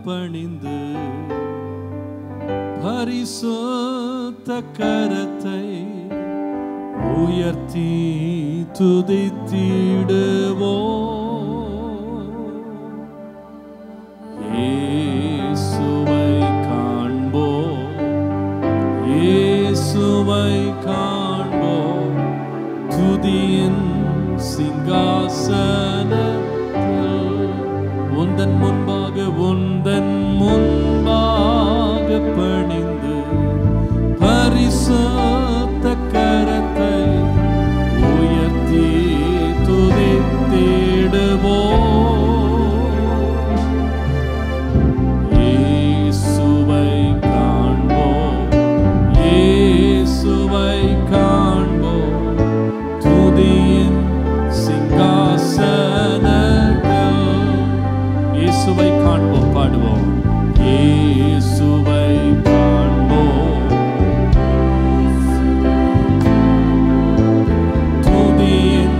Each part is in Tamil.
பணிந்து பரிசுத்த கரத்தை உயர்த்தி துதித்திடுவோ. இயேசுவை காண்போ, இயேசுவை காண்போ, துதியின் சிங்காசனத்தில் உந்தன் முன்பாக பணிந்து பரிசுத்த கரத்தை உயர்த்தி துதித்திடுவோ. இயேசுவை காண்போ, இயேசுவை காண்போ, துதியின் சிங்காசனத்தில் இயேசுவை காண்போம். பாடுவோம். இயேசுவை காண்போம், துதியின்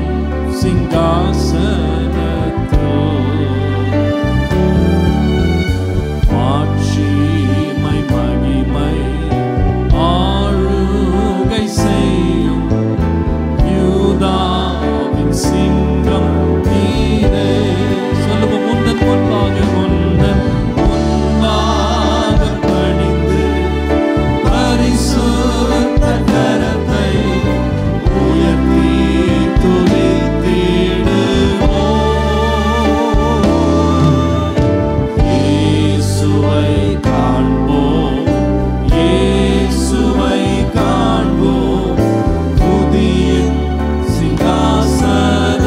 சிங்காசனத்தில் மாட்சிமை மகிமை ஆளுகை செய்யும் யூதாவின் சிங்கம் நீரே. சொல்லுவோம். உந்தன் முன்பாக பணிந்து பரிசுத்த கரத்தை உயர்த்தி துதித்திடுவோம். இயேசுவை காண்போம், இயேசுவை காண்போம், துதியின் சிங்காசனத்தில்.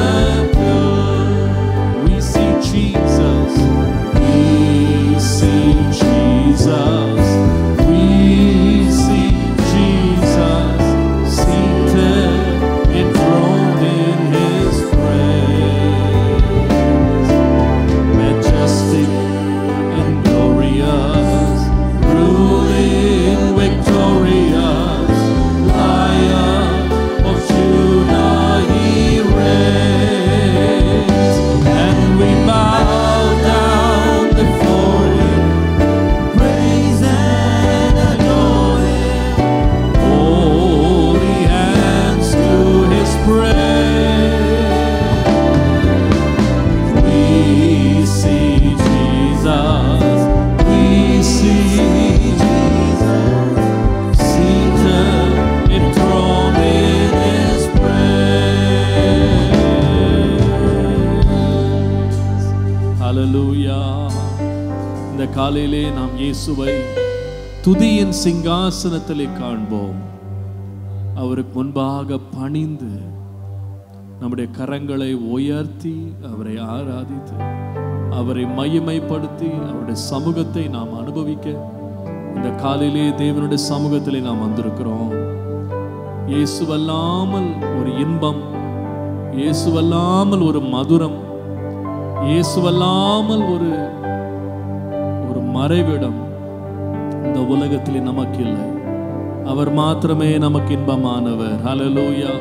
We see Jesus, we see Jesus, we see Jesus seated enthroned in His praise, majestic and glorious, ruling victorious, Lion of Judah He reigns, and we bow down before Him, praise and adore Him, holy hands to His praise. We see Jesus, we see Jesus, seated enthroned in His praise. Hallelujah. இந்த காலையிலே நாம் இயேசுவை துதியின் சிங்காசனத்திலே காண்போம். அவருக்கு முன்பாக பணிந்து நம்முடைய கரங்களை உயர்த்தி அவரை ஆராதித்து அவரை மகிமைப்படுத்தி அவருடைய சமூகத்தை நாம் அனுபவிக்க இந்த காலையிலே தேவனுடைய சமூகத்திலே நாம் வந்திருக்கிறோம். இயேசுவல்லாமல் ஒரு இன்பம், இயேசுவல்லாமல் ஒரு மதுரம், இயேசுவல்லாமல் ஒரு மறைவிடம் இந்த உலகத்திலே நமக்கு இல்லை. அவர் மாத்திரமே நமக்கு இன்பமானவர். ஹல்லேலூயா.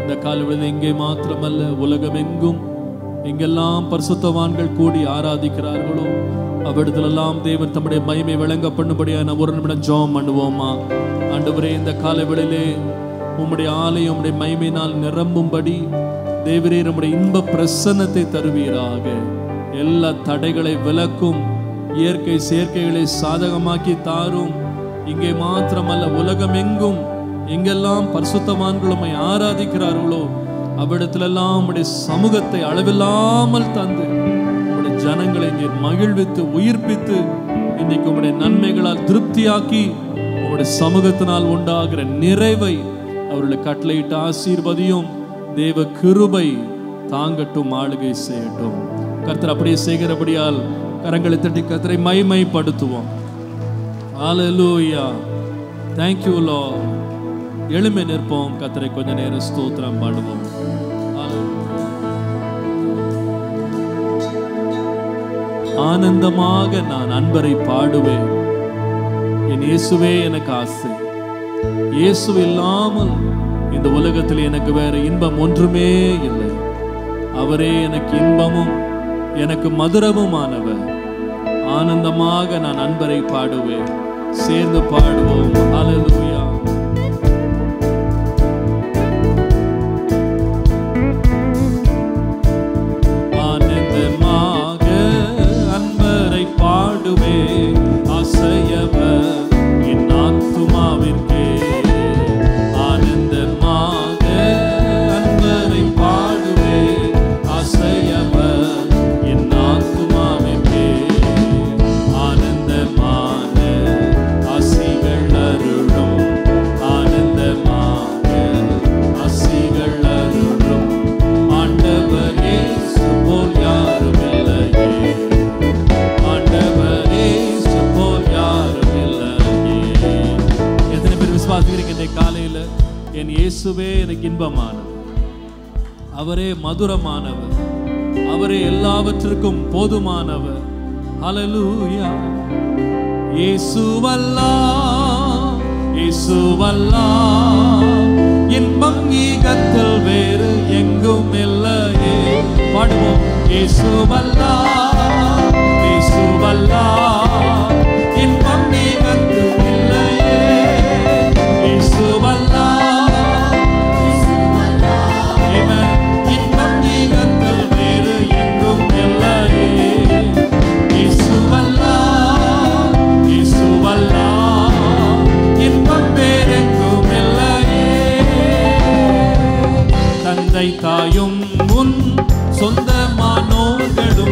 இந்த காலையில் இங்கே மாத்திரமல்ல, உலகம் எங்கும் எங்கெல்லாம் பரிசுத்தவான்கள் கூடி ஆராதிக்கிறார்களோ அவ்விடத்திலெல்லாம் தேவன் தம்முடைய மகிமை விளங்க பண்ணும்படியா நம்ம ஒரு நிமிடம் ஜெபம் பண்ணுவோமா? ஆண்டவரே, இந்த காலைவேளையிலே உம்முடைய ஆலயம் உம்முடைய மகிமையினால் நிரம்பும்படி தேவரே நம்முடைய இன்ப பிரசன்னத்தை தருவீராக. எல்லா தடைகளை விலக்கும், இயற்கை செயற்கைகளை சாதகமாக்கி தாரும். இங்கே மாத்திரமல்ல, உலகம் எங்கும் எங்கெல்லாம் பரிசுத்தவான்கள் உம்மை ஆராதிக்கிறார்களோ அவ்விடத்திலெல்லாம் உம்முடைய சமூகத்தை அளவில்லாமல் தந்து உம்முடைய ஜனங்களை நீர் மகிழ்வித்து உயிர்ப்பித்து இன்னைக்கு உம்முடைய நன்மைகளால் திருப்தியாக்கி உம்முடைய சமூகத்தினால் உண்டாகிற நிறைவை அவர்களை கட்டளையிட்டு ஆசீர்வதியும். தேவ கிருபை தாங்கட்டும், ஆளுகை செய்யட்டும். கர்த்தர் அப்படியே செய்கிறபடியால் கரங்களை தட்டி கர்த்தரை மகிமைப்படுத்துவோம். ஹல்லேலூயா. Thank you Lord. எழுமை நிற்போம், கர்த்தரை கொஞ்ச நேரம் ஸ்தோத்திரம் பாடுவோம். ஆனந்தமாக நான் அன்பரை பாடுவேன், என் இயேசுவே எனக்கு ஆசை. இயேசு இல்லாமல் இந்த உலகத்தில் எனக்கு வேற இன்பம் ஒன்றுமே இல்லை. அவரே எனக்கு இன்பமும் எனக்கு மதுரமுமானவர். ஆனந்தமாக நான் அன்பரை பாடுவேன். சேர்ந்து பாடுவோம். ஹல்லேலூயா. ஆனந்தமாக அன்பரை பாடுவேன், அசையவர் என் ஆத்துமாவிற்கே. ஆனந்தமாக அன்பரை பாடுவேன், அசையவர் என் ஆத்துமாவிற்கே. ஆனந்தமான ஆசிகள் அருளும், ஆனந்தமாக ஆசிகள் அருளும். ஆண்டவர் இயேசு போல் யாரும் இல்லையே, ஆண்டவர் இயேசு போல் யாரும் இல்லையே. எத்தனை பேர் விசுவாசிக்கிறீங்க இந்த காலையில? என் இயேசுவே எனக்கு இன்பமானவர், அவரே மதுரமானவர், அவரே எல்லாவற்றிற்கும் போதுமானவர். ஹல்லேலூயா. இயேசுவல்லாஹ், இயேசுவல்லாஹ், இன்பம் ஈகத்தில் வேறு எங்கும் இல்லையே. பாடுவோம். இயேசுவல்லாஹ், இயேசுவல்லாஹ், இன்பம் ஈகத்தில் இல்லையே. இயேசுவல்லாஹ், ஆமென், இன்பம் ஈகத்தில் வேறு எங்கும் இல்லையே. இயேசுவல்லாஹ், இயேசுவல்லாஹ், இன்பம் வேறெங்கும் இல்லையே. தந்தை தாயும் முன் சொந்தமானோர்களும்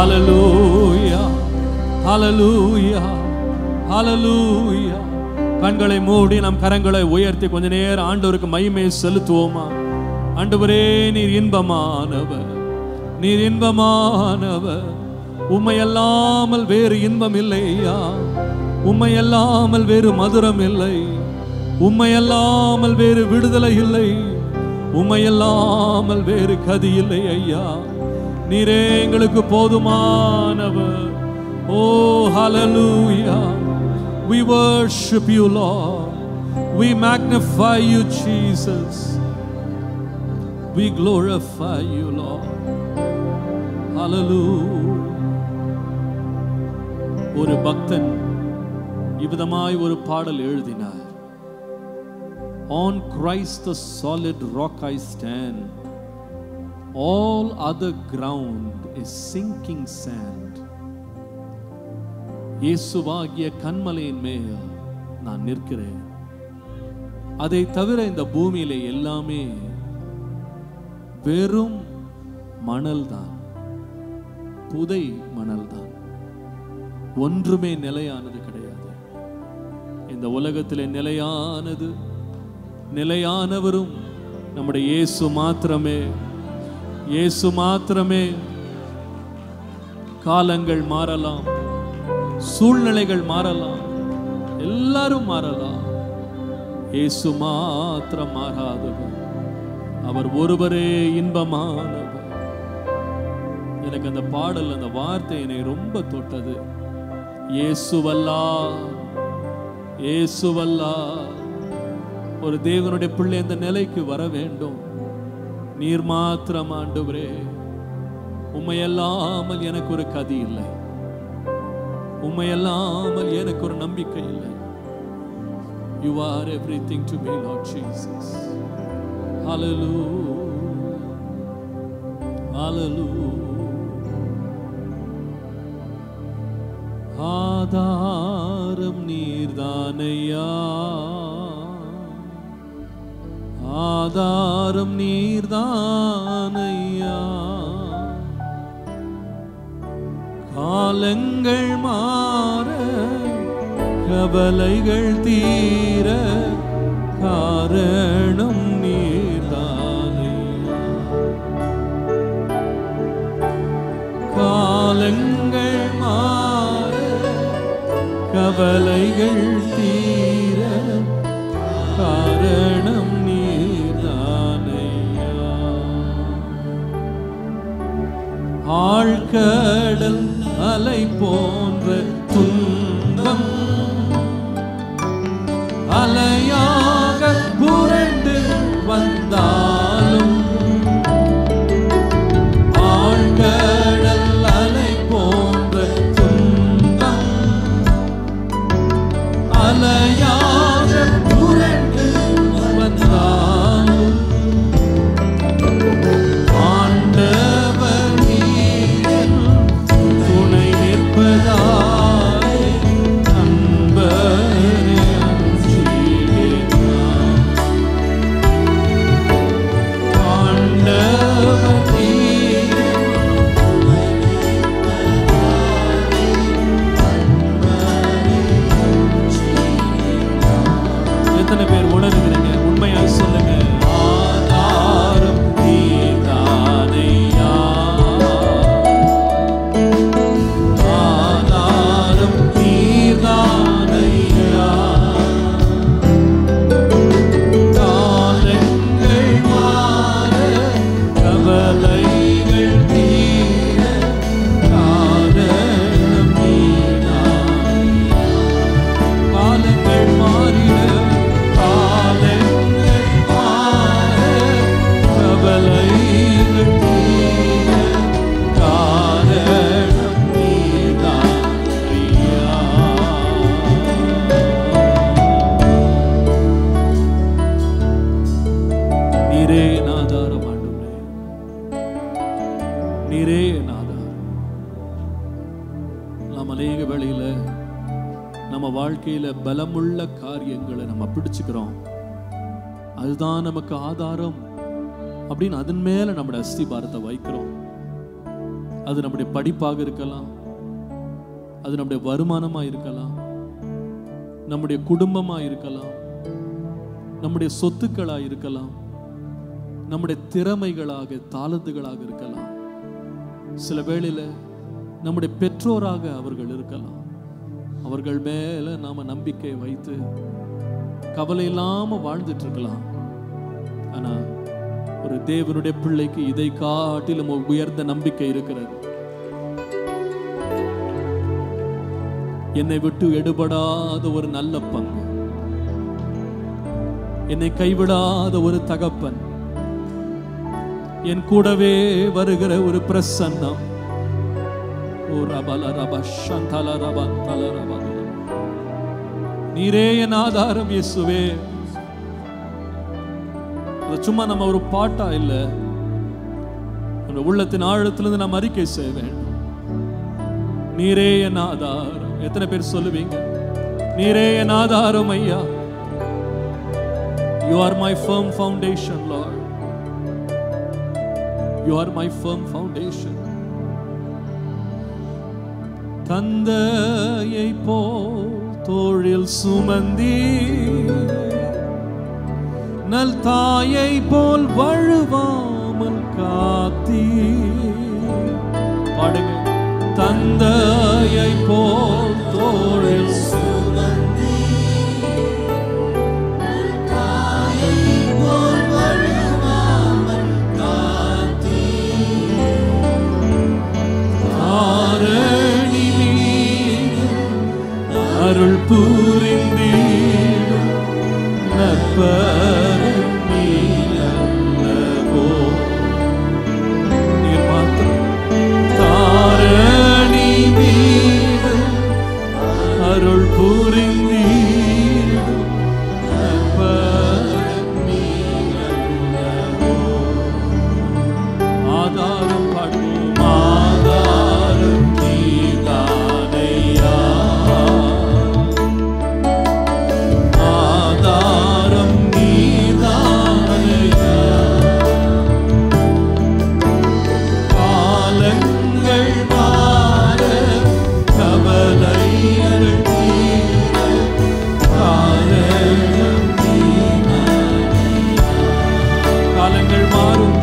ஹalleluya ஹalleluya ஹalleluya. கண்களை மூடி நம் கரங்களை உயர்த்தி கொஞ்ச நேரம் ஆண்டவருக்கு மகிமை செலுத்துவோமா? ஆண்டவரே, நீர் இன்பமானவர், நீர் இன்பமானவர். உம்மை அல்லாமல் வேறு இன்பம் இல்லையா? உம்மை அல்லாமல் வேறு மதுரம் இல்லை, உம்மை அல்லாமல் வேறு விடுதலை இல்லை, உம்மை அல்லாமல் வேறு கதி இல்லை ஐயா. நீரே எங்களுக்கு போதுமானவர். ஓ ஹalleluya. We worship you, Lord. We magnify you, Jesus. We glorify you, Lord. Hallelujah. ஒரு பக்தன் இவ்விதமாய் ஒரு பாடல் எழுதினார். On Christ the solid rock I stand, all other ground is sinking sand. இயேசுவாகிய கன்மலையின் மேல் நான் நிற்கிறேன். அதை தவிர இந்த பூமியிலே எல்லாமே வெறும் மணல் தான், புதை மணல் தான். ஒன்றுமே நிலையானது கிடையாது. இந்த உலகத்திலே நிலையானது, நிலையானவரும் நம்முடைய இயேசு மாத்திரமே. இயேசு மாத்திரமே. காலங்கள் மாறலாம், சூழ்நிலைகள் மாறலாம், எல்லாரும் மாறலாம். இயேசு மாத்திரம் மாறாதவர். அவர் ஒருவரே இன்பமானவர். எனக்கு அந்த பாடல், அந்த வார்த்தை என்னை ரொம்ப தொட்டது. இயேசுவல்லா, இயேசுவல்லா. ஒரு தேவனுடைய பிள்ளை இந்த நிலைக்கு வர வேண்டும். நீர் மாத்திரம் ஆண்டவரே. உம்மையல்லாமல் எனக்கு ஒரு கதி இல்லை, உம்மையல்லாமல் எனக்கு ஒரு நம்பிக்கை இல்லை. You are everything to me, Lord Jesus. Hallelujah. Hallelujah. ஆதாரம் நீர்தானையா, ஆதாரம் நீர்தானையா. காலங்கள் மாற, கவலைகள் தீர, காரணம் நீர்தானையா. காலங்கள் மாற, கவலைகள் தீர, காரணம் நீர்தானையா. ஆழ்கடல் அலை போன்ற துன்பம் அலையாக புரண்டு வந்தாலும், ஆழ்கடல் அலை போன்ற துன்பம் அலையாக புரண்டு வந்தாலும், ஆண்டவர் நீர் துணை நிற்பதாய் அன்பரே அஞ்சிடேன். ஆண்டவர் நீர் துணை நிற்பதாய் அன்பரே அஞ்சிடேன். எத்தனை பேர் உணர்கிறீங்க? உண்மையாய் சொல்லுங்க. ஆதாரம் நீர்தானையா, ஆதாரம் நீர்தானையா. காலங்கள் மாற, கவலைகள் தீர, காரணம் நீர்தானையா. காலங்கள் மாறிட, காலங்கள் மாற, கவலைகள் தீர, காரணம் நீர்தானையா. நீரே என் ஆதாரம் ஆண்டவரே, நீரே என் ஆதாரம். நாம் அநேக வேளையில நம்ம வாழ்க்கையில பலமுள்ள காரியங்களை நம்ம பிடிச்சுக்கிறோம். அதுதான் நமக்கு ஆதாரம் அப்படின்னு அதன் மேல நம்முடைய அஸ்திபாரத்தை வைக்கிறோம். அது நம்முடைய படிப்பாக இருக்கலாம், அது நம்முடைய வருமானமாக இருக்கலாம், நம்முடைய குடும்பமாக இருக்கலாம், நம்முடைய சொத்துக்களாக இருக்கலாம், நம்முடைய திறமைகளாக தாளந்துகளாக இருக்கலாம். சில வேளையில் நம்முடைய பெற்றோராக அவர்கள் இருக்கலாம். அவர்கள் மேல நாம நம்பிக்கை வைத்து கவலை இல்லாம வாழ்ந்துட்டு இருக்கலாம். ஆனா ஒரு தேவனுடைய பிள்ளைக்கு இதை காட்டிலும் உயர்ந்த நம்பிக்கை இருக்கிறது. என்னை விட்டு எடுபடாத ஒரு நல்ல பங்கு, என்னை கைவிடாத ஒரு தகப்பன், என் கூடவே வருகிற ஒரு பிரசன்னம். நீரே என் ஆதாரம் இயேசுவே. சும்மா நம்ம ஒரு பாட்டா இல்ல, உள்ளத்தின் ஆழத்திலிருந்து நாம் அறிக்கை செய்ய வேண்டும். நீரே என் ஆதாரம். எத்தனை பேர் சொல்லுவீங்க நீரே என் ஆதாரம் ஐயா? You are my firm foundation, Lord. You are my firm foundation. தந்தையை போல் தோளில் சுமந்தீ, நல் தாயை போல் வழுவாமல் காத்தீ. பாடுங்க. தந்தையை போல் தோளில் சுமந்தீ, நல் தாயை போல் வழுவாமல் காத்தீ. ஆரணி அருள் புரிந்தீடும் நற்பரும் நீரல்லவோ. நீர் மாத்திரம் தாரணி மீது அருள் புரிந்தீடும் நற்பரும் நீரல்லவோ. ஆதாரம் பாடுவோம். ஆதாரம் நீதானையா, ஆதாரம் நீதானையா. காலங்கள் மாற கவலைகள் தீர, காரணம் நீதானையா. காலங்கள் மாறும்,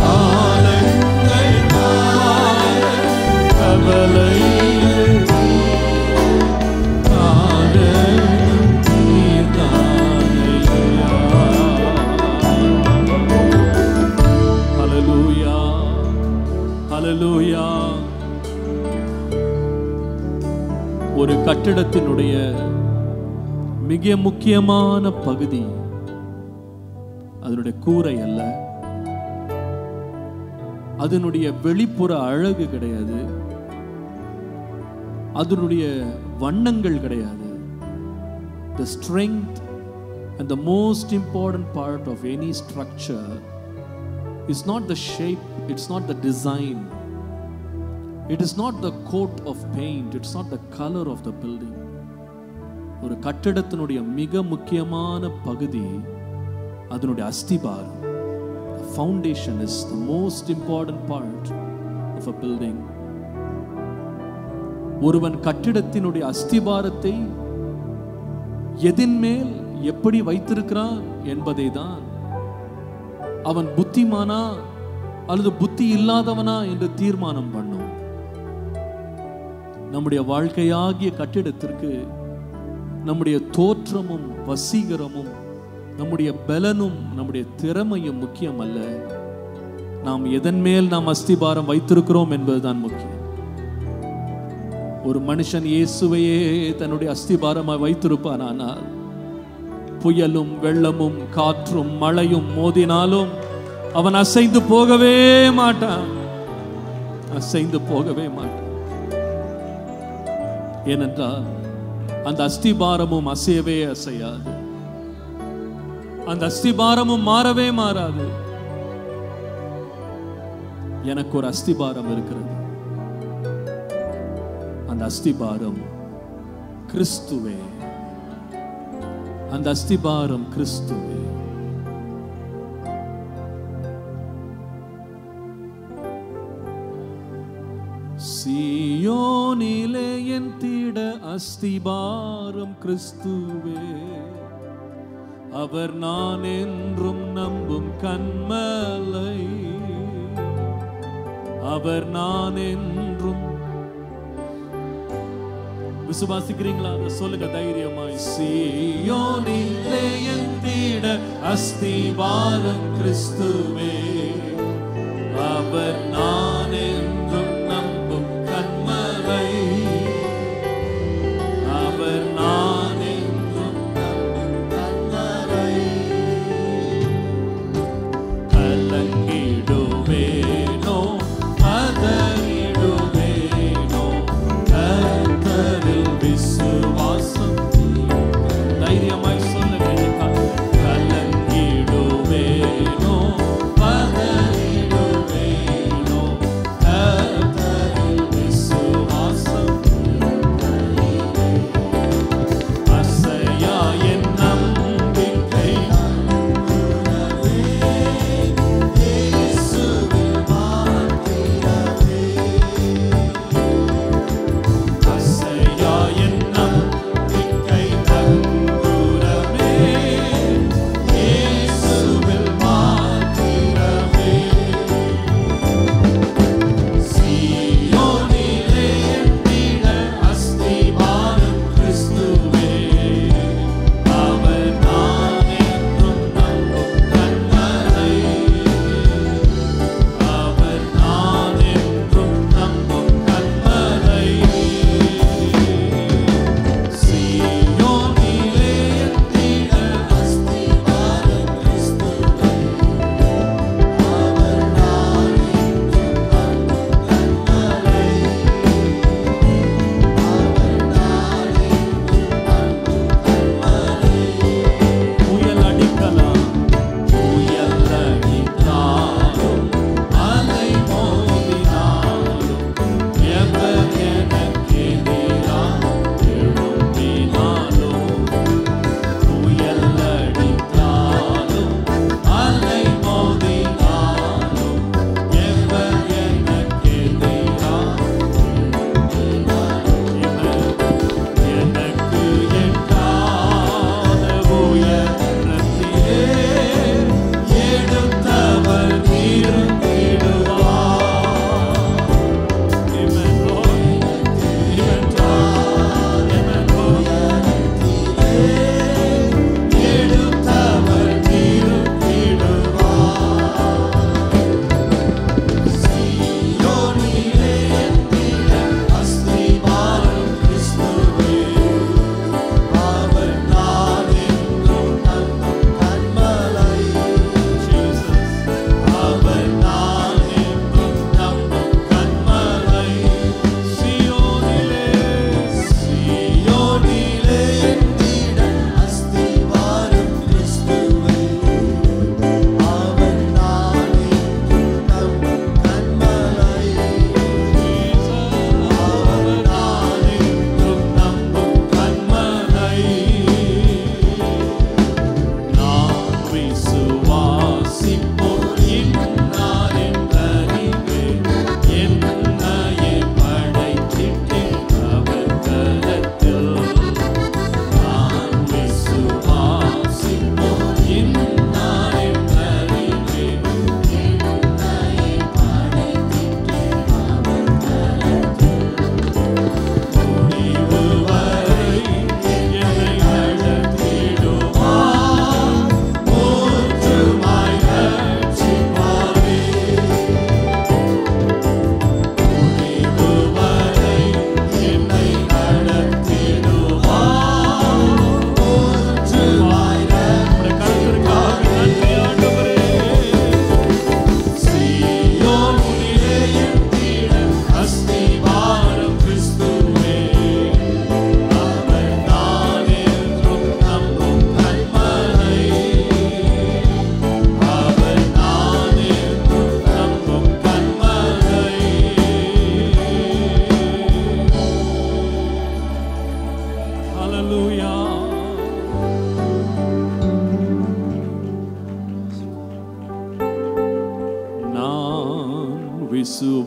காலங்கள் மாற கவலைகள் தீர, காரணம் நீதானையா. ஹல்லேலூயா, ஹல்லேலூயா. ஒரு கட்டிடத்தினுடைய மிக முக்கியமான பகுதி அதனுடைய கூரை அல்ல, அதனுடைய வெளிப்புற அழகு கிடையாது, அதனுடைய வண்ணங்கள் கிடையாது. The strength and the most important part of any structure is not the shape, it's not the design, it is not the coat of paint, it's not the color of the building. ஒரு கட்டிடத்தினுடைய மிக முக்கியமான பகுதி அதனுடைய அஸ்திபாரம். The foundation is the most important part of a building. ஒருவன் கட்டிடத்தினுடைய அஸ்திபாரத்தை எதின் மேல் எப்படி வைத்திருக்கிறான் என்பதை தான் அவன் புத்திமானா அல்லது புத்தி இல்லாதவனா என்று தீர்மானம் பண்ணும். நம்முடைய வாழ்க்கையாகிய கட்டிடத்திற்கு நம்முடைய தோற்றமும் வசீகரமும் நம்முடைய பலனும் நம்முடைய திறமையும் முக்கியம் அல்ல, நாம் எதன் மேல் நாம் அஸ்திபாரம் வைத்திருக்கிறோம் என்பதுதான் முக்கியம். ஒரு மனுஷன் இயேசுவையே தன்னுடைய அஸ்திபாரமாய் வைத்திருப்பானால் புயலும் வெள்ளமும் காற்றும் மழையும் மோதினாலும் அவன் அசைந்து போகவே மாட்டான், அசைந்து போகவே மாட்டான். ஏனென்றால் அந்த அஸ்திபாரமும் அசையவே அசையாது, அந்த அஸ்திபாரமும் மாறவே மாறாது. எனக்கு ஒரு அஸ்திபாரம் இருக்கிறது, அந்த அஸ்திபாரம் கிறிஸ்துவே, அந்த அஸ்திபாரம் கிறிஸ்துவே. சீயோனிலே என் திட அஸ்திபாரம் கிறிஸ்துவே, அவர் நான் என்றும் நம்பும் கன்மலை, அவர் நான் என்றும். விசுவாசிக்கிறீங்களா? அதை சொல்லுங்க தைரியமாய். சீயோனிலே என் திட அஸ்திபாரம் கிறிஸ்துவே, அவர் நான் என்றும் நம்பும் கன்மலை, அவர் நான் என்றும் நம்பும் கன்மலை. கலங்கிடுவேனோ பதறிடுவேனோ, கர்த்தரில் விசுவாசம். தைரியமாய் சொல்லுங்க. கலங்கிடுவேனோ பதறிடுவேனோ,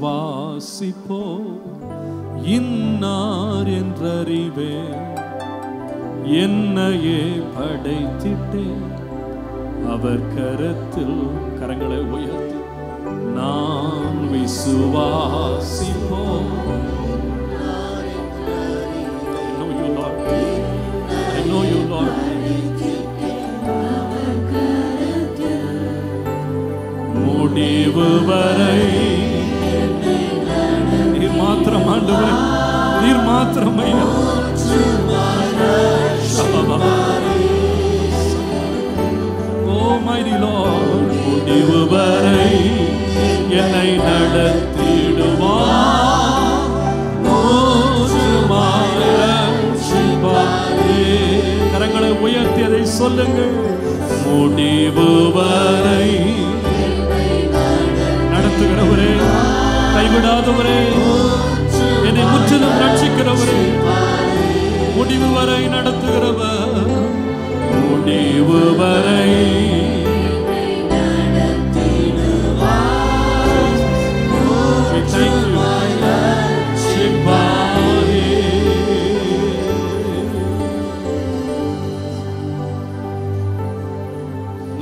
விசுவாசிப்போ இன்னார் என்றறிவே என்னையே படைத்திட்டே அவர் கரத்தில் கரங்களை உயர்த்தி நான் விசுவாசிப்போ. I know you, Lord. முடிவு வரை நீர் மாத்திரம் ஆண்டவரே, நீர் மாத்திரம் ஐயா. Oh mighty Lord, முடிவு வரை என்னை நடத்திடுவார். கரங்களை உயர்த்தி அதை சொல்லுங்கள். முடிவு வரை நடத்துகிறவரே, கைவிடாதவரே, என்னை முற்றிலும் ரட்சிக்கிறவரே, முடிவு வரை நடத்துகிறவர், முடிவு வரை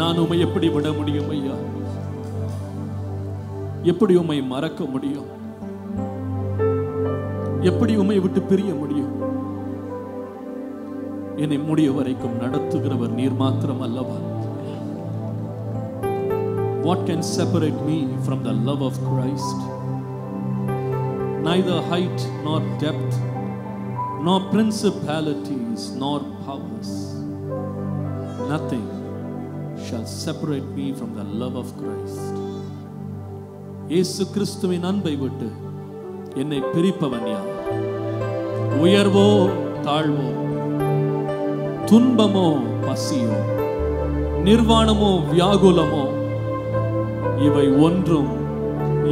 நான் உம்மை எப்படி விட முடியும் ஐயா? எப்படி உம்மை மறக்க முடியும்? எப்படி உம்மை விட்டு பிரிய முடியும்? என்னை முடிய வரைக்கும் நடத்துகிறவர் நீர் மாத்திரம் அல்லவா? What can separate me from the love of Christ? Neither height nor depth, nor principalities nor powers, nothing shall separate me from the love of Christ. இயேசு கிறிஸ்துவின் அன்பை விட்டு என்னை பிரிப்பவன் யார்? உயர்வோ தாழ்வோ, துன்பமோ பசியோ, நிர்வாணமோ வியாகுலமோ, இவை ஒன்றும்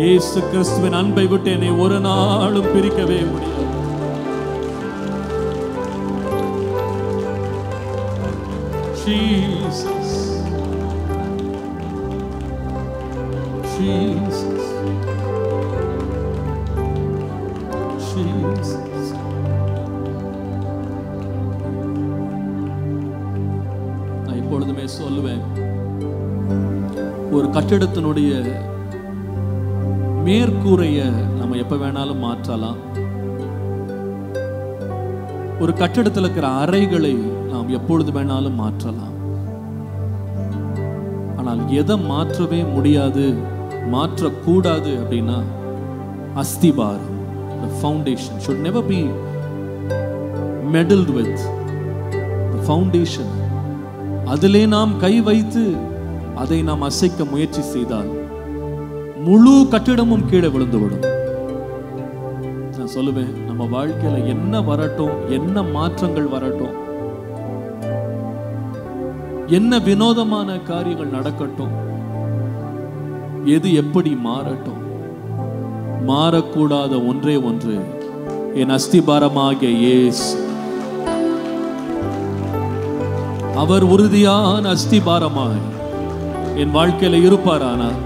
இயேசு கிறிஸ்துவின் அன்பை விட்டு என்னை ஒரு நாளும் பிரிக்கவே முடியாது. Jesus, Jesus, Jesus. நான் எப்பொழுதுமே சொல்லுவேன், ஒரு கட்டிடத்தினுடைய மேற்கூரைய நம்ம எப்ப வேணாலும் மாற்றலாம். ஒரு கட்டிடத்தில் இருக்கிற அறைகளை நாம் எப்பொழுது வேணாலும் மாற்றலாம். ஆனால் எதை மாற்றவே முடியாது, மாற்றக்கூடாது அப்படின்னா அஸ்திபாரம். The foundation should never be meddled with. The foundation. அதிலே நாம் கை வைத்து அதை நாம் அசைக்க முயற்சி செய்தால் முழு கட்டிடமும் கீழே விழுந்துவிடும். நான் சொல்லுவேன், நம்ம வாழ்க்கையில என்ன வரட்டும், என்ன மாற்றங்கள் வரட்டும், என்ன வினோதமான காரியங்கள் நடக்கட்டும், எது எப்படி மாறட்டும், மாறக்கூடாத ஒன்றே ஒன்று, என் அஸ்திபாரமாகிய இயேசு. அவர் உறுதியான அஸ்திபாரமாய் என் வாழ்க்கையில இருப்பாரானால்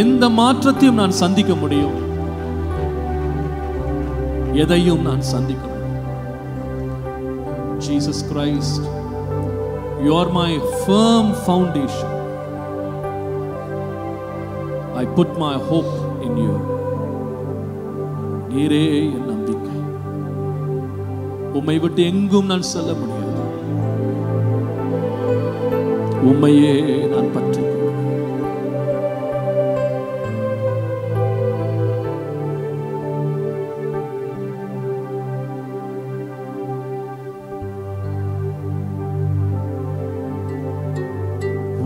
எந்த மாற்றத்தையும் நான் சந்திக்க முடியும், எதையும் நான் சந்திக்க முடியும். Jesus Christ, you are my firm foundation. I put my hope in you. நீரே என் நம்பிக்கை. உம்மை விட்டு எங்கும் நான் செல்ல முடியாது. உம்மையே நான் பற்றி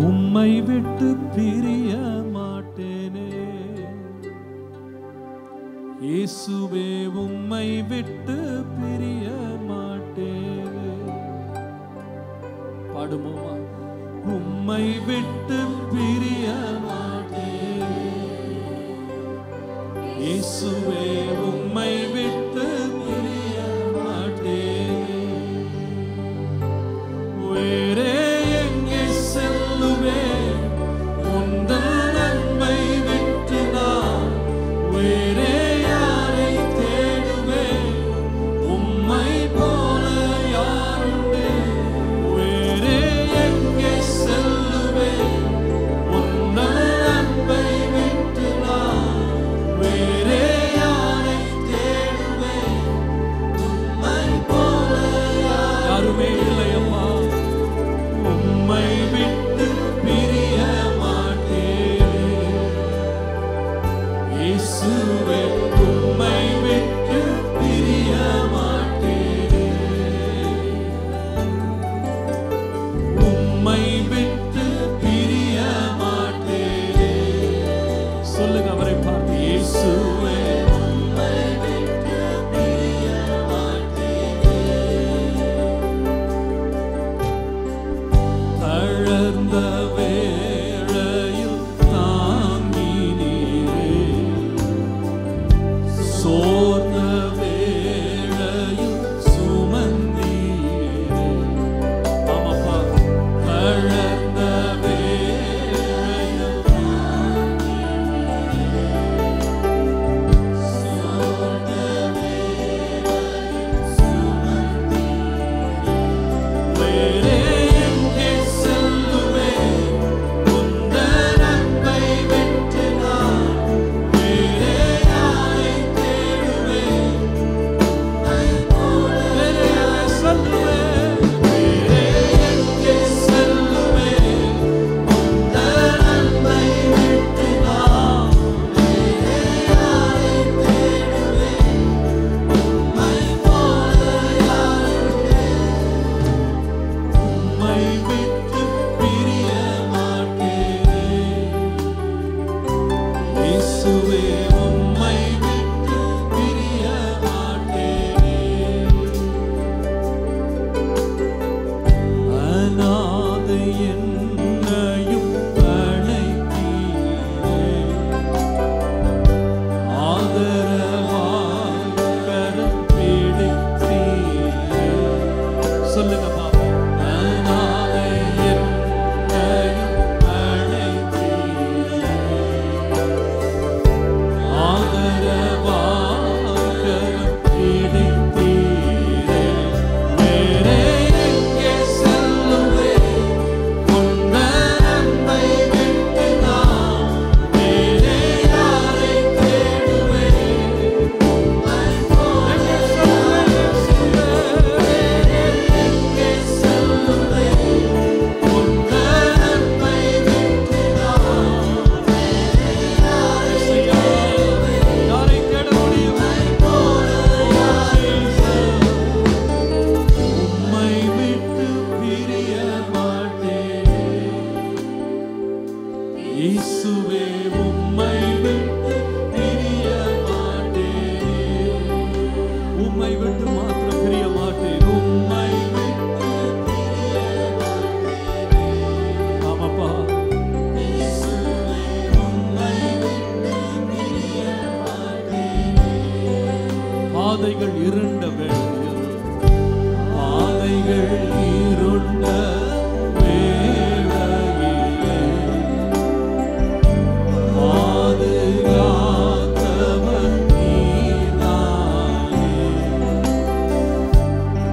உம்மை விட்டு பிரிய மாட்டேனே இயேசுவே, உம்மை விட்டு பிரிய மாட்டேனே. பாடுமோமா? உம்மை விட்டு பிரிய மாட்டேனே இயேசுவே, உம்மை விட்டு பிரிய மாட்டேனே. வேறே எங்கே செல்லுவே, உந்தன் அன்பை விட்டு நான் இயேசுவே உம்மை விட்டு பிரிய மாட்டேனே, உம்மை விட்டு பிரிய மாட்டேனே. சொல்லுங்க அவரை பார்த்து, இயேசுவே உம்மை விட்டு பிரிய மாட்டேனே. தளர்ந்த வேளையில் தாங்கினீரே, சோர்ந்த வேளையில் சுமந்தீரே. ஆமாப்பா, தளர்ந்த வேளையில் சோர்ந்த வேளையில் சுமந்தீரே. வேறே எங்கே செல்லுவேன் உந்தன் அன்பை விட்டு நான், வேறே யாரை தேடுவேன் உம்மை போல. வேறே எங்கே செல்லுவேன், வேறே எங்கே செல்லுவேன் உந்தன் அன்பை விட்டு நான், வேறே யாரை தேடுவேன் உம்மை போல யாருமே. உம்மை விட்டு பிரிய மாட்டேனே, இயேசுவே உம்மை விட்டு பிரிய மாட்டேனே. அநாதை என்னையும் அழைத்தீரே, ஆதரவாய் கரம் பிடித்தீரே. சொல்லுங்க பாப்பா, அநாதை என்னையும் அழைத்தீரே, ஆதரவாய் கரம் பிடித்தீரே. வேறே எங்கே செல்லுவேன் உந்தன் அன்பை விட்டு நான், வேறே யாரை தேடுவேன் உம்மை போல. எங்கே செல்லுவேன் உந்தன் அன்பை விட்டு நான், வேறே யாரை தேடுவேன் யாரை தேட முடியும் உம்மை போல உம்மை விட்டு பிரிய மாட்டேனே, இயேசுவே உம்மை விட்டு பிரிய மாட்டேனே. உம்மை விட்டு மாத்திரம் பிரிய மாட்டேன், உம்மை விட்டு பிரிய மாட்டேனே. ஆமாப்பா, இயேசுவே உம்மை விட்டு பிரிய மாட்டேனே. பாதைகள் இருண்ட வேளையில், பாதைகள் இருண்ட வேளையிலே பாதுகாத்தவர் நீர்தானே.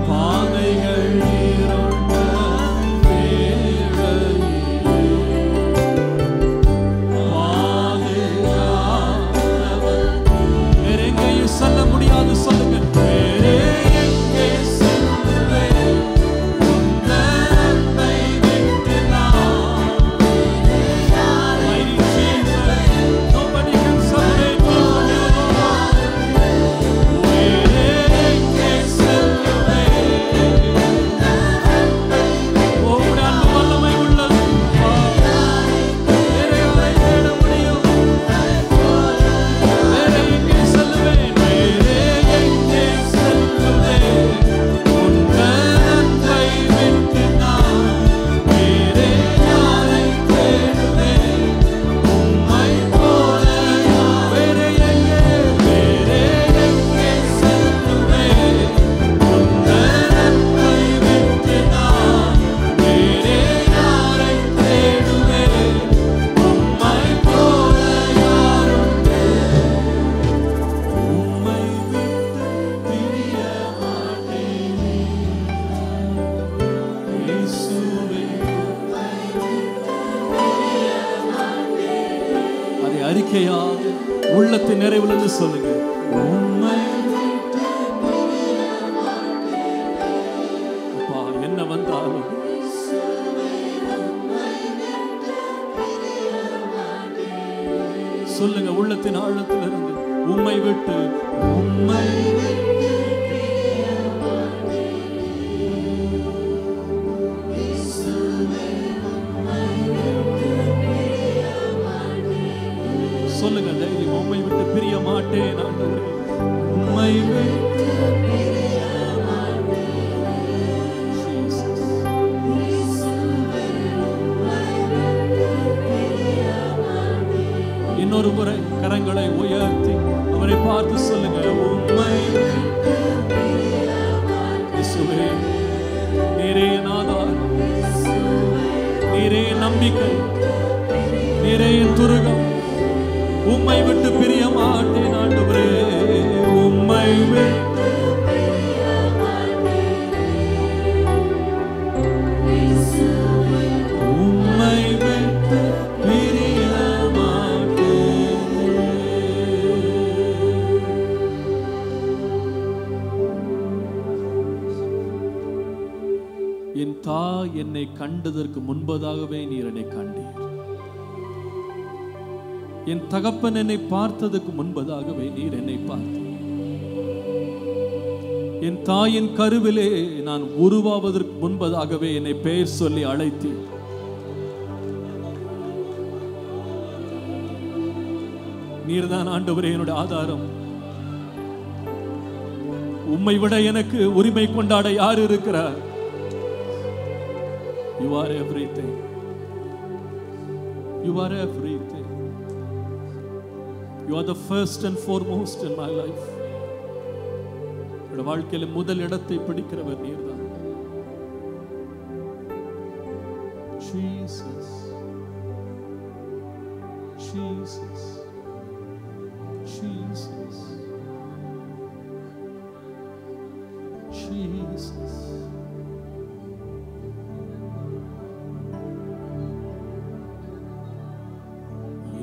பாதைகள் இருண்ட வேளையிலே பாதுகாத்தவர். வேற எங்கேயும் சொல்ல முடியாது, சொல்லுங்க. வேறே எங்கே செல்லுவேன் உந்தன் அன்பை விட்டு நான், வேறே யாரை தேடுவேன். Nobody can separate me from you, Lord. வேறே எங்கே செல்லுவேன் உந்தன் அன்பை விட்டு. உம்முடைய அன்பு வல்லமை உள்ளது. வேற யாரை தேட முடியும்? வேற எங்கே செல்லுவேன், வேறே எங்கே செல்லுவேன் உந்தன் அன்பை விட்டு நான், வேறே யாரை தேடுவேன் உம்மை போல. வேறே எங்கே செல்லுவேன் உந்தன் அன்பை விட்டு நான், வேறே யாரை தேடுவேன் உம்மை போல யாருண்டே. உம்மை விட்டு பிரிய மாட்டேனே, இயேசுவே உம்மை விட்டு பிரிய மாட்டேனே. அதை அறிக்கையாக உள்ளத்தின் நிறைவிலிருந்து சொல்லுங்க. உம்மை விட்டு பிரிய மாட்டேனே. அப்பா, என்ன வந்தாலும் சொல்லுங்க உள்ளத்தின் ஆழத்திலிருந்து. உம்மை விட்டு சொல்லுங்க தைரியம், உம்மை விட்டு பிரிய மாட்டேன் ஆண்டவரே, உம்மை விட்டு இன்னொரு முறை கரங்களை உயர்த்தி அவரை பார்த்து சொல்லுங்க, உம்மை இயேசுவே, நீரே என் ஆதாரம், நீரே என் நம்பிக்கை, நீரே என் துருகம், உம்மை விட்டு பிரிய மாட்டேன் ஆண்டவரே, உம்மை விட்டு உம்மை விட்டு பிரிய மாட்டேன். என் தாய் என்னை கண்டதற்கு முன்பதாகவே நீர் என்னை கண்டீர். என் தகப்பன் என்னை பார்த்ததற்கு முன்பதாகவே நீர் என்னை பார்த்தீர். என் தாயின் கருவிலே நான் உருவாவதற்கு முன்பதாகவே என்னை பெயர் சொல்லி அழைத்தீர். நீர்தான் ஆண்டவரே என்னுடைய ஆதாரம். உம்மை விட எனக்கு உரிமை கொண்டாட யார் இருக்கிறார்? You are everything. You are everything. You are the first and foremost in my life. என்னோட வாழ்க்கையில முதல் இடத்தை பிடிக்கிறவர் நீர்தான். Jesus. Jesus. Jesus. Jesus.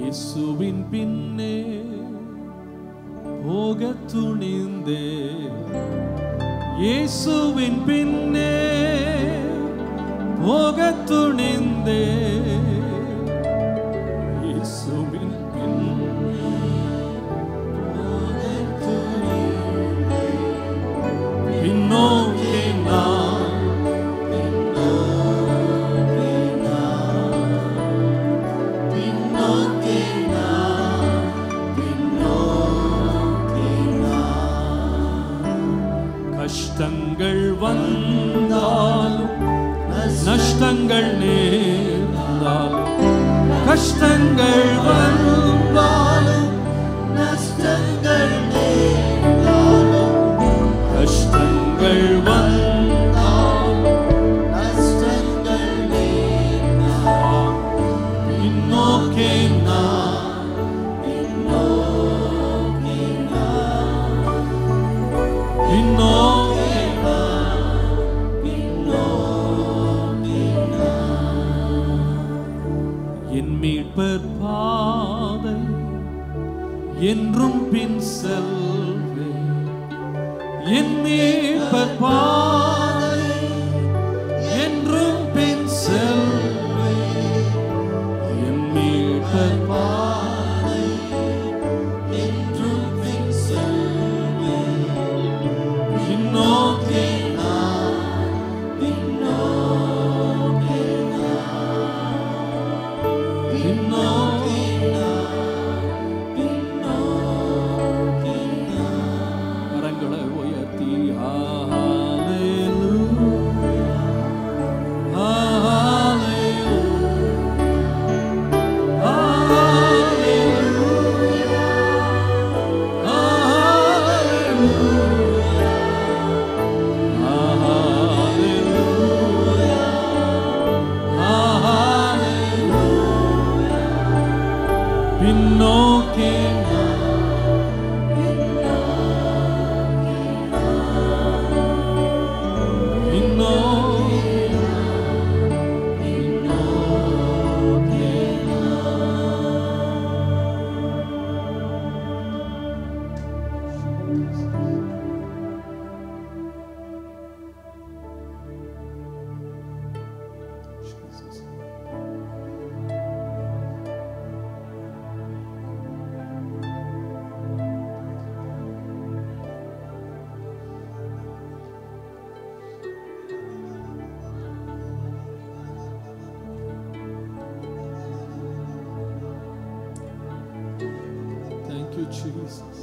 இயேசுவின் பின்னே போகத் துணிந்தே, இயேசுவின் பின்னே போகத் துணிந்தே, இயேசுவின் பின்னே போகத் துணிந்தே, பின்னோக்கி நான் கஷ்டங்கள் வந்தாலும் நஷ்டங்கள் நேர்ந்தாலும், கஷ்டங்கள் வந்தாலும் நஷ்டங்கள் நேர்ந்தாலும், கஷ்டங்கள் வந்தாலும் நஷ்டங்கள் நேர்ந்தாலும், பின்னோக்கி நான் பின்னோக்கி நான் பின்னோக்கி மீட்பர் பாதை என்றும் பின் செல்வேன், என் மீட்பர் பாதை என்றும் பின் செல்வேன், என் மீட்பர் பாதை என்றும் பின் செல்வேன், பின்னோக்கி நான் பின்னோக்கி பின்னோக்கி பின்னோக்கி கரங்களை உயர்த்தி ஹல்லேலூயா ஹல்லேலூயா பின்னோக்கி Jesus.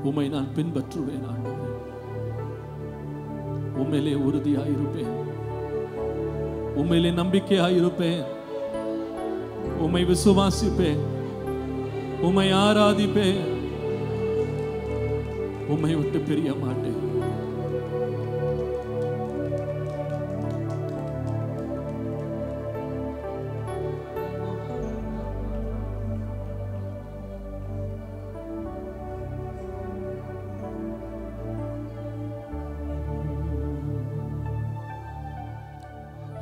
உம்மை நான் பின்பற்றுவேன் ஆண்டவரே. உம்மையிலே உறுதியாயிருப்பேன், உம்மையிலே நம்பிக்கையாயிருப்பேன், உம்மை விசுவாசிப்பேன், உம்மை ஆராதிப்பேன், உம்மை விட்டு பிரிய மாட்டேன்.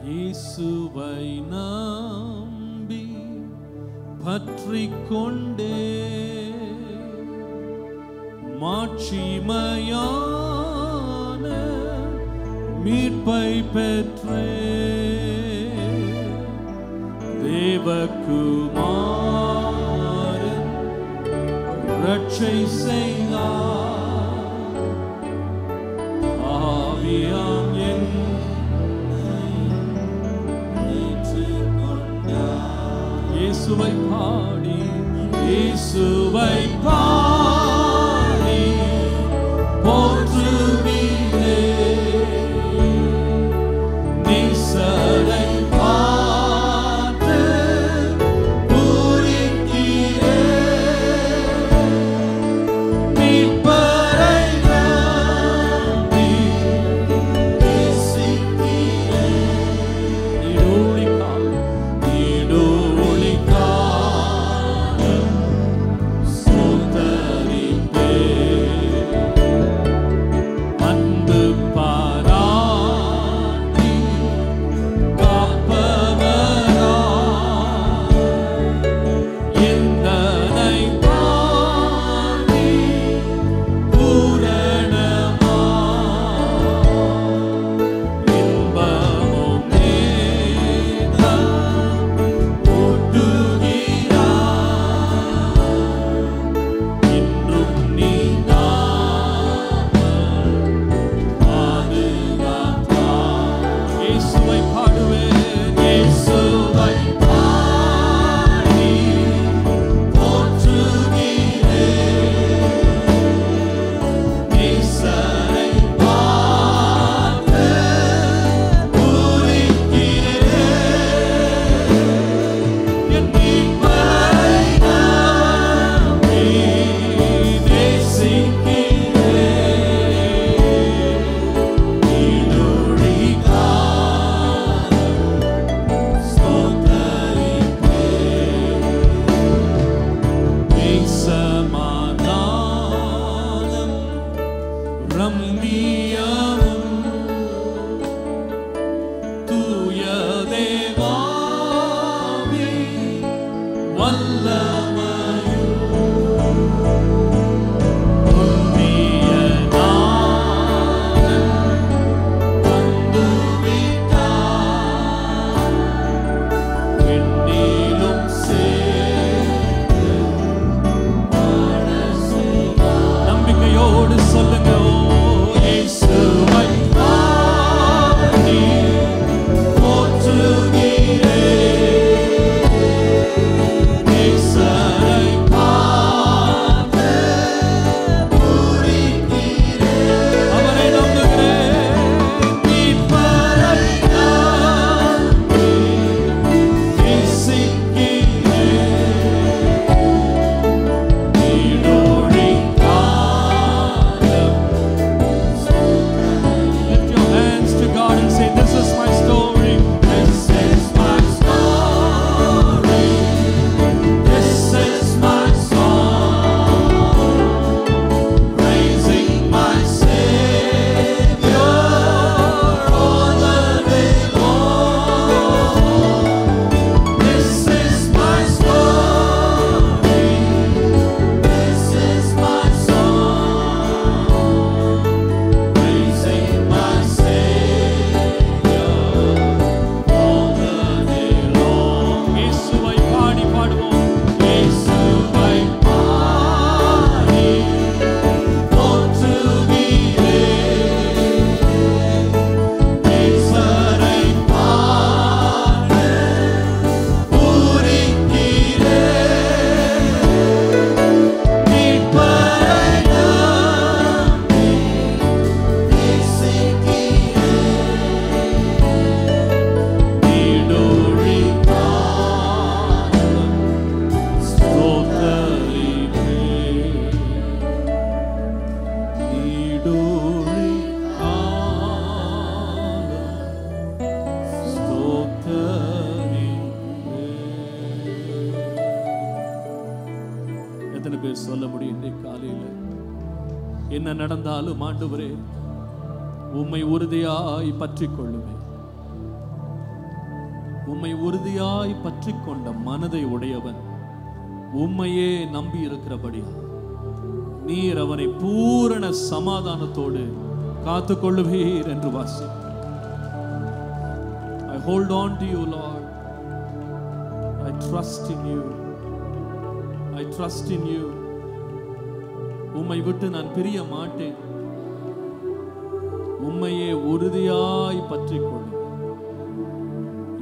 இயேசுவை நம்பி பற்றிக் கொண்டே மாட்சிமையான மீட்பை பெற்றே தேவகுமாரன் ரட்சை செய்தார். ஆவியாம் என் இயேசுவை பாடி, இயேசுவை பாடி போற்றுவீரே, நீசரை பார்த்து பூரிக்கிறே, மீட்பரை நம்பி நேசிக்கிறே. எத்தனை பேர் சொல்ல முடியும் இன்றைக்கு காலையில்? என்ன நடந்தாலும் ஆண்டவரே உம்மை உறுதியாய் பற்றி கொள்ளுவேன். உம்மை உறுதியாய் பற்றி கொண்ட மனதை உடையவன் உம்மையே நம்பி இருக்கிறபடியா நீர் அவனை பூரண சமாதானத்தோடு காத்து கொள்ளுவீர் என்று வாசி. I hold on to you, Lord. I trust in you. I trust in you. உம்மை விட்டு நான் பிரிய மாட்டேன். உம்மையே உறுதியாய் பற்றி கொள்ளுவேன்.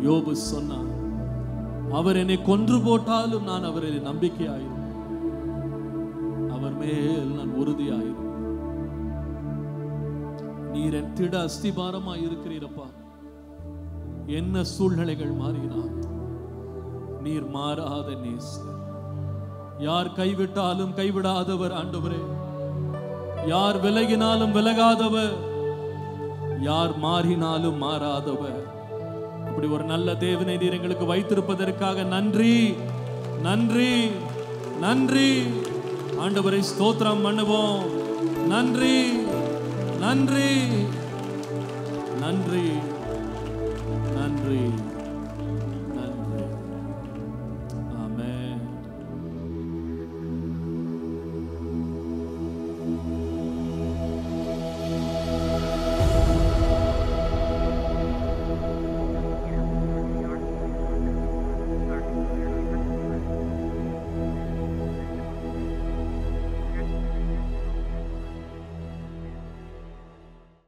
யோபு சொன்னார், அவர் என்னை கொன்று போட்டாலும் நான் அவரில் நம்பிக்கையாயிரும், அவர் மேல் நான் உறுதியாயிரும். நீர் என் திட அஸ்திபாரமாய் இருக்கிறீரப்பா. என்ன சூழ்நிலைகள் மாறினார், நீர் மாறாத நேசர். யார் கைவிட்டாலும் கைவிடாதவர் ஆண்டவரே. யார் விலகினாலும் விலகாதவர், யார் மாறினாலும் மாறாதவர். அப்படி ஒரு நல்ல தேவனை நீர் எங்களுக்கு வைத்திருப்பதற்காக நன்றி, நன்றி, நன்றி. ஆண்டவரை ஸ்தோத்திரம் பண்ணுவோம். நன்றி, நன்றி, நன்றி.